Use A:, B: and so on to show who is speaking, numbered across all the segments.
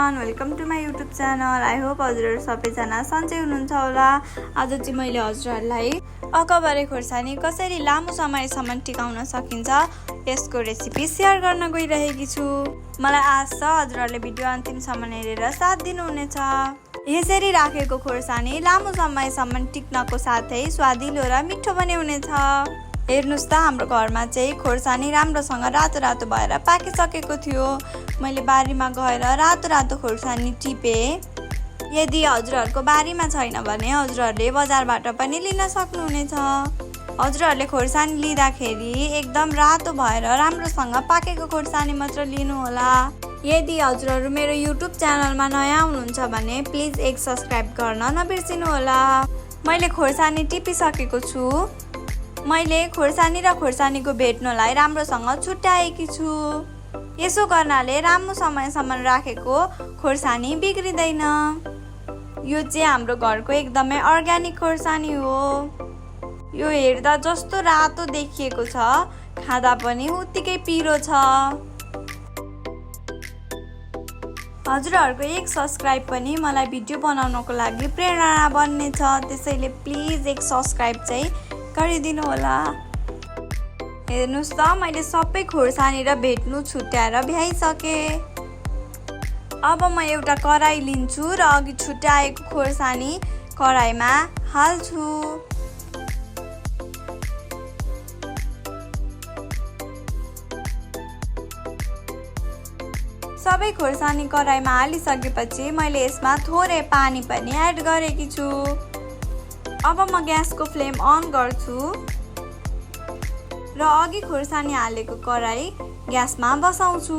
A: Everyone, welcome to my YouTube channel. I hope हजुरहरू सबैजना सन्चै हुनुहुन्छ होला। आज चाहिँ मैले हजुरहरूलाई अकबरे खुर्सानी कसरी लामो समयसम्म टिकाउन सकिन्छ यसको रेसिपी सेयर गर्न गइरहेकी छु। मलाई आशा छ हजुरहरूले भिडियो अन्तिमसम्म हेरेर साथ दिनुहुनेछ। यसरी राखेको खुर्सानी लामो समयसम्म टिक्नको साथै स्वादिलो र मिठो पनि हुनेछ। हेर्नुस् त हाम्रो घरमा चाहिँ खुर्सानी राम्रोसँग रातो रातो भएर पाकिसकेको थियो। मैले बारीमा गएर रातो रातो खुर्सानी टिपेँ। यदि हजुरहरूको बारीमा छैन भने हजुरहरूले बजारबाट पनि लिन सक्नुहुनेछ। हजुरहरूले खुर्सानी लिँदाखेरि एकदम रातो भएर राम्रोसँग पाकेको खुर्सानी मात्र लिनुहोला। यदि हजुरहरू मेरो युट्युब च्यानलमा नयाँ हुनुहुन्छ भने प्लिज एक सब्सक्राइब गर्न नबिर्सिनुहोला। मैले खुर्सानी टिपिसकेको छु। मैले खुर्सानी र खुर्सानीको भेट्नलाई राम्रोसँग छुट्याएकी छु। यसो गर्नाले लामो समयसम्म राखेको खुर्सानी बिग्रिँदैन। यो चाहिँ हाम्रो घरको एकदमै अर्ग्यानिक खुर्सानी हो। यो हेर्दा जस्तो रातो देखिएको छ, खाँदा पनि उत्तिकै पिरो छ। हजुरहरूको एक सब्सक्राइब पनि मलाई भिडियो बनाउनको लागि प्रेरणा बन्नेछ। त्यसैले प्लिज एक सब्सक्राइब चाहिँ गरिदिनु होला। हेर्नुस् त मैले सबै खुर्सानी र भेट्नु छुट्याएर भ्याइसकेँ। अब म एउटा कराई लिन्छु र अघि छुट्याएको खुर्सानी कराईमा हाल्छु। सबै खुर्सानी कराईमा हालिसकेपछि मैले यसमा थोरै पानी पनि एड गरेकी छु। अब म ग्यासको फ्लेम अन गर्छु र अघि खुर्सानी हालेको कराई ग्यासमा बसाउँछु।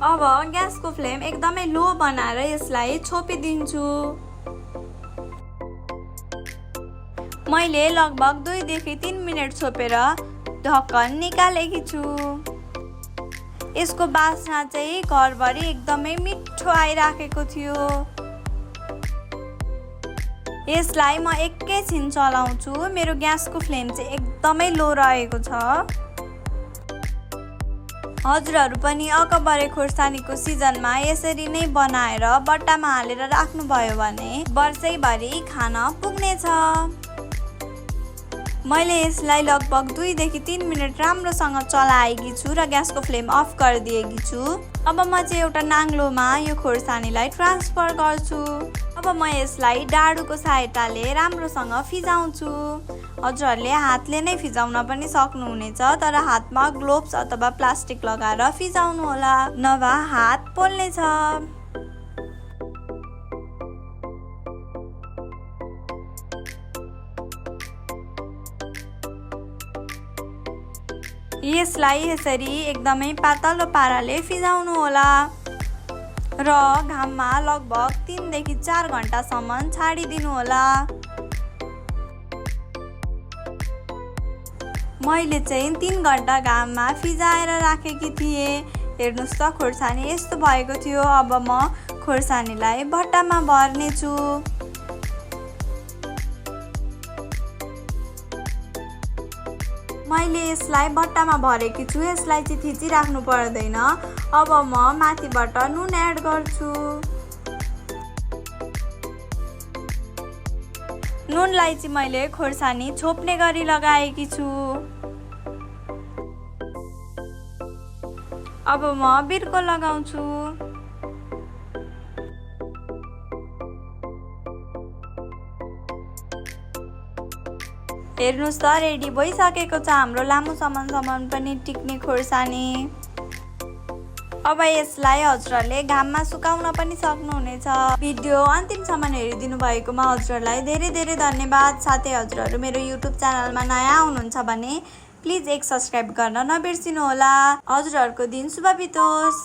A: अब ग्यासको फ्लेम एकदमै लो बनाएर यसलाई छोपिदिन्छु। मैले लगभग 2 देखि 3 मिनट छोपेर ढक्कन निकालेकी छु। यसको बास्ना चाहिँ घरभरि एकदमै मिठो आइराखेको थियो। यसलाई म एकैछिन चलाउँछु। मेरो ग्यासको फ्लेम चाहिँ एकदमै लो रहेको छ। हजुरहरू पनि अकबरे खुर्सानीको सिजनमा यसरी नै बनाएर बट्टामा हालेर राख्नुभयो भने वर्षैभरि खान पुग्नेछ। मैले यसलाई लगभग 2 देखि 3 मिनट राम्रोसँग चलाएकी छु र ग्यासको फ्लेम अफ गरिदिएकी छु। अब म चाहिँ एउटा नाङ्लोमा यो खुर्सानीलाई ट्रान्सफर गर्छु। अब म यसलाई डाडुको सहायताले राम्रोसँग फिजाउँछु। हजुरहरूले हातले नै फिजाउन पनि सक्नुहुनेछ, तर हातमा ग्लोभ्स अथवा प्लास्टिक लगाएर फिजाउनु होला, नभए हात पोल्नेछ। यसलाई यसरी एकदमै पातलो पाराले फिजाउनु होला र घाममा लगभग 3 देखि 4 घण्टासम्म छाडिदिनु होला। मैले चाहिँ 3 घण्टा घाममा फिजाएर राखेकी थिएँ। हेर्नुस् त खुर्सानी यस्तो भएको थियो। अब म खुर्सानीलाई भट्टामा भर्नेछु। मैले यसलाई भट्टामा भरेकी छु। यसलाई चाहिँ थिचिराख्नु पर्दैन। अब म माथिबाट नुन एड गर्छु। नुनलाई चाहिँ मैले खुर्सानी छोप्ने गरी लगाएकी छु। अब म बिर्को लगाउँछु। हेर्नुस् त रेडी भइसकेको छ हाम्रो लामो समयसम्म पनि टिक्ने खुर्सानी। अब यसलाई हजुरहरूले घाममा सुकाउन पनि सक्नुहुनेछ। भिडियो अन्तिमसम्म हेरिदिनु भएकोमा हजुरहरूलाई धेरै धेरै धन्यवाद। साथै हजुरहरू मेरो युट्युब च्यानलमा नयाँ हुनुहुन्छ भने प्लिज एक सब्सक्राइब गर्न नबिर्सिनुहोला। हजुरहरूको दिन शुभ बितोस्।